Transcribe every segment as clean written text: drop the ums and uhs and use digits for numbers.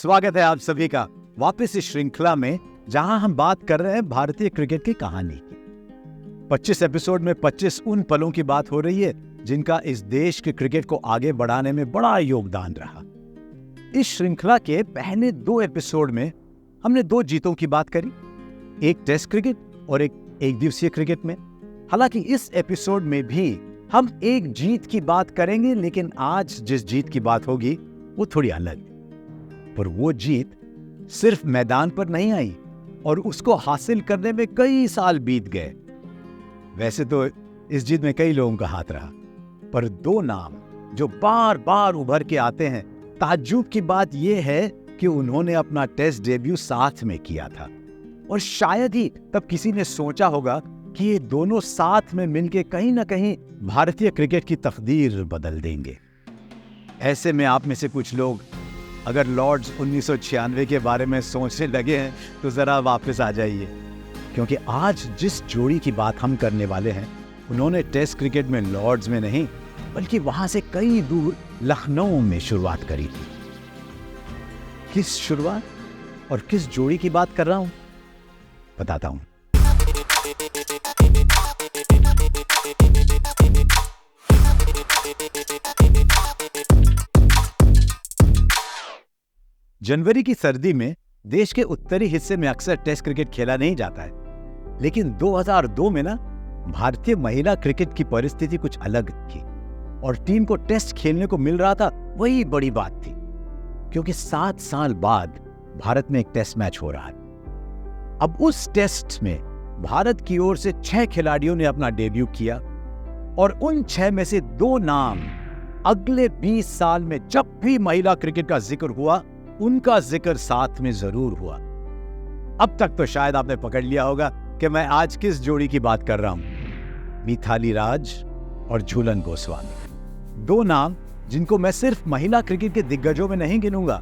स्वागत है आप सभी का वापस इस श्रृंखला में, जहां हम बात कर रहे हैं भारतीय क्रिकेट की कहानी की। 25 एपिसोड में 25 उन पलों की बात हो रही है जिनका इस देश के क्रिकेट को आगे बढ़ाने में बड़ा योगदान रहा। इस श्रृंखला के पहले 2 एपिसोड में हमने 2 जीतों की बात करी, एक टेस्ट क्रिकेट और एक दिवसीय क्रिकेट में। हालांकि इस एपिसोड में भी हम एक जीत की बात करेंगे, लेकिन आज जिस जीत की बात होगी वो थोड़ी अलग है। पर वो जीत सिर्फ मैदान पर नहीं आई और उसको हासिल करने में कई साल बीत गए। वैसे तो इस जीत में कई लोगों का हाथ रहा, पर 2 नाम जो बार बार उभर के आते हैं। ताज्जुब की बात यह है कि उन्होंने अपना टेस्ट डेब्यू साथ में किया था और शायद ही तब किसी ने सोचा होगा कि ये दोनों साथ में मिलके कहीं ना कहीं भारतीय क्रिकेट की तकदीर बदल देंगे। ऐसे में आप में से कुछ लोग अगर लॉर्ड्स 1996 के बारे में सोचने लगे हैं तो जरा वापस आ जाइए, क्योंकि आज जिस जोड़ी की बात हम करने वाले हैं उन्होंने टेस्ट क्रिकेट में लॉर्ड्स में नहीं बल्कि वहां से कई दूर लखनऊ में शुरुआत करी थी। किस शुरुआत और किस जोड़ी की बात कर रहा हूं बताता हूं। जनवरी की सर्दी में देश के उत्तरी हिस्से में अक्सर टेस्ट क्रिकेट खेला नहीं जाता है, लेकिन 2002 में ना भारतीय महिला क्रिकेट की परिस्थिति कुछ अलग थी और टीम को टेस्ट खेलने को मिल रहा था। वही बड़ी बात थी, क्योंकि 7 साल बाद भारत में एक टेस्ट मैच हो रहा है। अब उस टेस्ट में भारत की ओर से 6 खिलाड़ियों ने अपना डेब्यू किया और उन 6 में से 2 नाम अगले 20 साल में जब भी महिला क्रिकेट का जिक्र हुआ उनका जिक्र साथ में जरूर हुआ। अब तक तो शायद आपने पकड़ लिया होगा कि मैं आज किस जोड़ी की बात कर रहा हूं। मिथाली राज और झूलन गोस्वामी, 2 नाम जिनको मैं सिर्फ महिला क्रिकेट के दिग्गजों में नहीं गिनूंगा,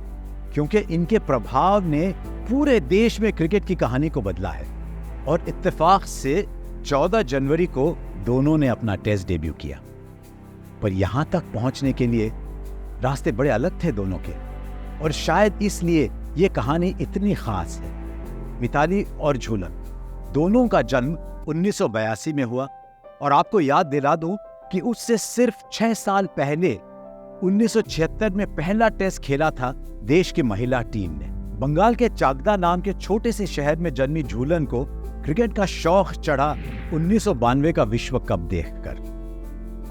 क्योंकि इनके प्रभाव ने पूरे देश में क्रिकेट की कहानी को बदला है। और इत्तेफाक से 14 जनवरी को दोनों ने अपना टेस्ट डेब्यू किया। पर यहां तक पहुंचने के लिए रास्ते बड़े अलग थे दोनों के, और शायद इसलिए ये कहानी इतनी खास है। मिताली और झूलन दोनों का जन्म 1982 में हुआ, और आपको याद दिला दूं कि उससे सिर्फ 6 साल पहले 1976 में पहला टेस्ट खेला था देश की महिला टीम ने। बंगाल के चाकदा नाम के छोटे से शहर में जन्मी झूलन को क्रिकेट का शौक चढ़ा 1992 का विश्व कप देखकर।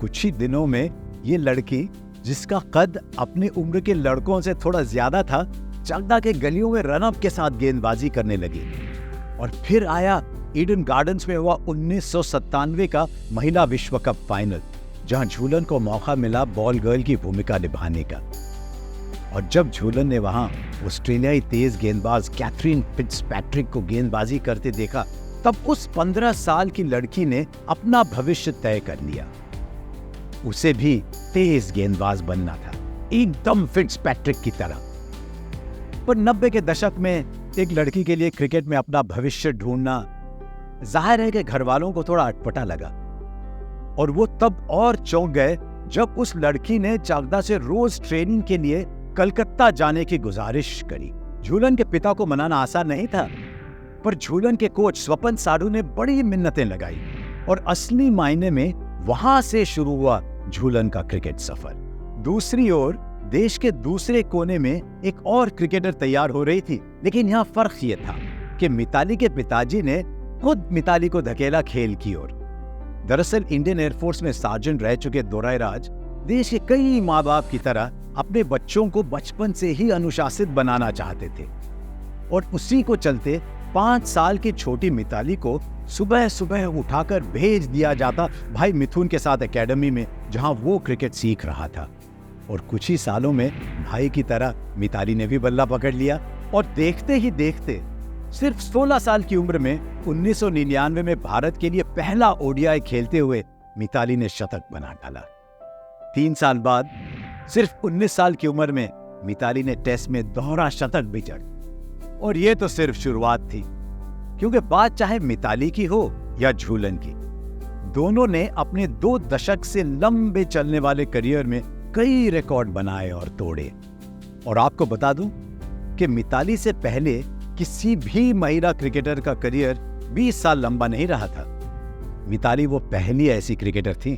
कुछ ही दिनों में ये लड़की, जिसका कद अपने उम्र के लड़कों से थोड़ा ज्यादा था, चाकदा के गलियों में रनअप के साथ गेंदबाजी करने लगी। और फिर आया ईडन गार्डन्स में हुआ 1997 का महिला विश्व कप फाइनल, जहां झूलन को मौका मिला बॉल गर्ल की भूमिका निभाने का। और जब झूलन ने वहां ऑस्ट्रेलियाई तेज गेंदबाज कैथरीन फिट्जपैट्रिक को गेंदबाजी करते देखा, तब उस 15 साल की लड़की ने अपना भविष्य तय कर लिया। उसे भी तेज गेंदबाज बनना था, एकदम फिट्जपैट्रिक की तरह। पर 90 के दशक में एक लड़की के लिए क्रिकेट में अपना भविष्य ढूंढना, जाहिर है कि घर वालों को थोड़ा अटपटा लगा। और वो तब और चौंक गए जब उस लड़की ने चाकदा से रोज ट्रेनिंग के लिए कलकत्ता जाने की गुजारिश करी। झूलन के पिता को मनाना आसान नहीं था, पर झूलन के कोच स्वपन साधु ने बड़ी मिन्नतें लगाई और असली मायने में वहां से शुरू हुआ झूलन का क्रिकेट सफर। दूसरी ओर देश के दूसरे कोने में एक और क्रिकेटर तैयार हो रही थी, लेकिन यहाँ फर्क ये था कि मिताली के पिताजी ने खुद मिताली को धकेला खेल की ओर। दरअसल इंडियन एयरफोर्स में सार्जेंट रह चुके दोराईराज देश के कई माँ बाप की तरह अपने बच्चों को बचपन से ही अनुशासित बनाना चाहते थे, और उसी को चलते 5 साल की छोटी मिताली को सुबह सुबह उठाकर भेज दिया जाता भाई मिथुन के साथ एकेडमी में, जहां वो क्रिकेट सीख रहा था। और कुछ ही सालों में भाई की तरह मिताली ने भी बल्ला पकड़ लिया, और देखते ही देखते सिर्फ 16 साल की उम्र में 1999 में भारत के लिए पहला ओडीआई खेलते हुए मिताली ने शतक बना डाला। 3 साल बाद सिर्फ 19 साल की उम्र में मिताली ने टेस्ट में दोहरा शतक भी जड़ा। और ये तो सिर्फ शुरुआत थी, क्योंकि बात चाहे मिताली की हो या झूलन की, दोनों ने अपने 2 दशक से लंबे चलने वाले करियर में कई रिकॉर्ड बनाए और तोड़े। और आपको बता दूं कि कि मिताली से पहले किसी भी महिला क्रिकेटर का करियर 20 साल लंबा नहीं रहा था। मिताली वो पहली ऐसी क्रिकेटर थी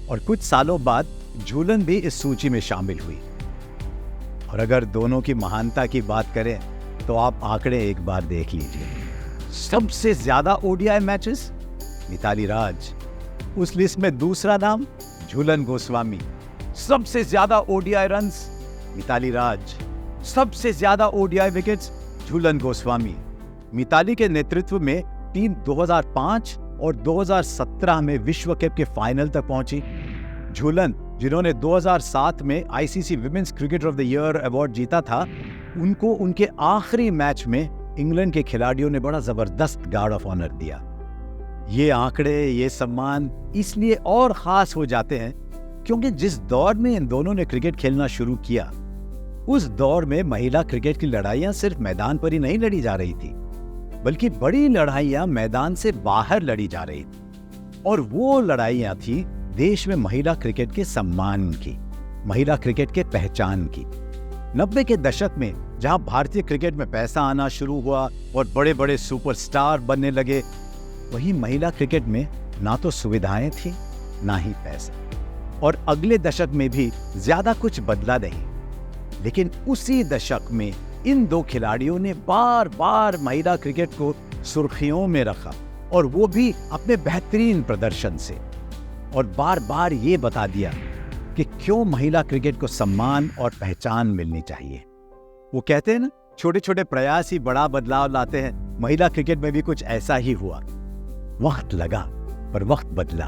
और कुछ सालों बाद झूलन भी इस सूची में शामिल हुई। और अगर दोनों की महानता की बात करें तो आप आंकड़े एक बार देख लीजिए। सबसे ज्यादा ओडीआई मैचेस मिताली राज, उस लिस्ट में दूसरा नाम झूलन गोस्वामी। सबसे ज्यादा ओडीआई रन्स मिताली राज, सबसे ज्यादा ओडीआई विकेट्स झूलन गोस्वामी। मिताली के नेतृत्व में टीम 2005 और 2017 में विश्व कप के फाइनल तक पहुंची। झूलन, जिन्होंने 2007 में ICC women's cricketer of the year award जीता था, उनको उनके आखिरी मैच में इंग्लैंड के खिलाड़ियों ने बड़ा जबरदस्त गार्ड ऑफ ऑनर दिया। ये आंकड़े, ये सम्मान इसलिए और खास हो जाते हैं क्योंकि जिस दौर में इन दोनों ने क्रिकेट खेलना शुरू किया, उस दौर में महिला क्रिकेट की लड़ाइयां सिर्फ मैदान पर ही नहीं लड़ी जा रही थी, बल्कि बड़ी लड़ाइयां मैदान से बाहर लड़ी जा रही थी। और वो लड़ाइयां थी देश में महिला क्रिकेट के सम्मान की, महिला क्रिकेट के पहचान की। 90 के दशक में जहां भारतीय क्रिकेट में पैसा आना शुरू हुआ और बड़े बड़े सुपरस्टार बनने लगे, वहीं महिला क्रिकेट में ना तो सुविधाएं थी ना ही पैसा। और अगले दशक में भी ज्यादा कुछ बदला नहीं, लेकिन उसी दशक में इन दो खिलाड़ियों ने बार बार महिला क्रिकेट को सुर्खियों में रखा, और वो भी अपने बेहतरीन प्रदर्शन से, और बार बार ये बता दिया कि क्यों महिला क्रिकेट को सम्मान और पहचान मिलनी चाहिए। वो कहते हैं ना, छोटे छोटे प्रयास ही बड़ा बदलाव लाते हैं। महिला क्रिकेट में भी कुछ ऐसा ही हुआ। वक्त लगा पर वक्त बदला,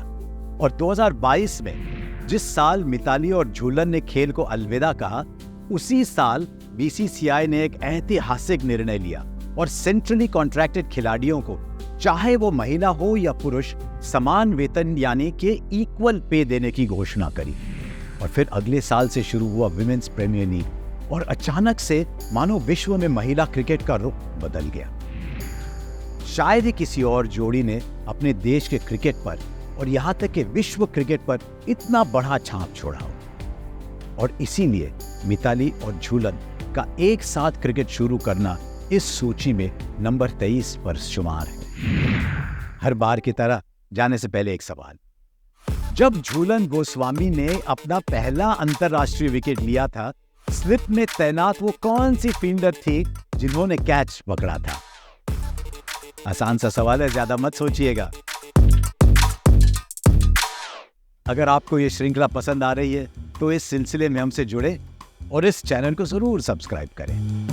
और 2022 में जिस साल मिताली और झूलन ने खेल को अलविदा कहा, उसी साल बीसीसीआई ने एक ऐतिहासिक निर्णय लिया और सेंट्रली कॉन्ट्रैक्टेड खिलाड़ियों को, चाहे वो महिला हो या पुरुष, समान वेतन यानी कि इक्वल पे देने की घोषणा करी। और फिर अगले साल से शुरू हुआ विमेंस प्रीमियर लीग, और अचानक से मानो विश्व में महिला क्रिकेट का रुख बदल गया। शायद ही किसी और जोड़ी ने अपने देश के क्रिकेट पर और यहाँ तक कि विश्व क्रिकेट पर इतना बड़ा छाप छोड़ा हो। और इसीलिए मिताली और झूलन का एक साथ क्रिकेट शुरू करना इस सूची में नंबर 23 पर शुमार है। हर बार की तरह जाने से पहले एक सवाल। जब झूलन गोस्वामी ने अपना पहला अंतरराष्ट्रीय विकेट लिया था, स्लिप में तैनात वो कौन सी फील्डर थी जिन्होंने कैच पकड़ा था? आसान सा सवाल है, ज्यादा मत सोचिएगा। अगर आपको ये श्रृंखला पसंद आ रही है तो इस सिलसिले में हमसे जुड़े और इस चैनल को जरूर सब्सक्राइब करें।